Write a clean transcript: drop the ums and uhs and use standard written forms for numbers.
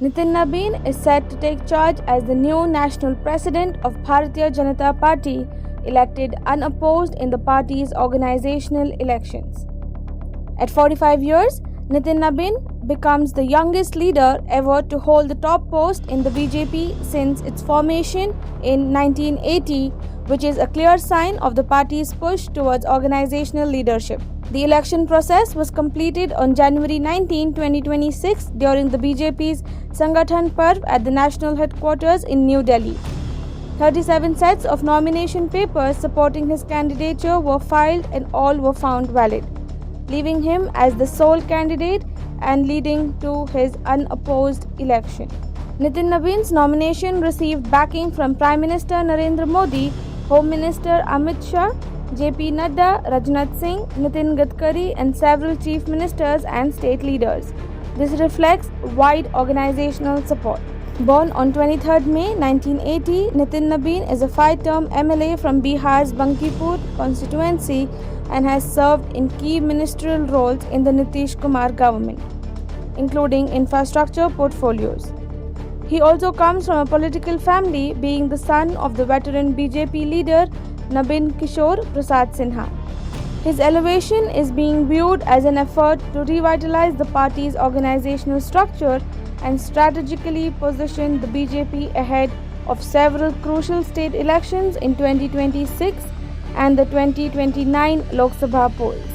Nitin Nabin is set to take charge as the new national president of Bharatiya Janata Party, elected unopposed in the party's organizational elections. At 45 years, Nitin Nabin becomes the youngest leader ever to hold the top post in the BJP since its formation in 1980, which is a clear sign of the party's push towards organizational leadership. The election process was completed on January 19, 2026 during the BJP's Sangathan Parv at the national headquarters in New Delhi. 37 sets of nomination papers supporting his candidature were filed and all were found valid, leaving him as the sole candidate and leading to his unopposed election. Nitin Nabin's nomination received backing from Prime Minister Narendra Modi, Home Minister Amit Shah, JP Nadda, Rajnath Singh, Nitin Gadkari and several chief ministers and state leaders. This reflects wide organizational support. Born on 23 May 1980, Nitin Nabin is a 5-term MLA from Bihar's Bankipur constituency and has served in key ministerial roles in the Nitish Kumar government, including infrastructure portfolios. He also comes from a political family, being the son of the veteran BJP leader Nabin Kishore Prasad Sinha. His elevation is being viewed as an effort to revitalize the party's organizational structure and strategically position the BJP ahead of several crucial state elections in 2026 and the 2029 Lok Sabha polls.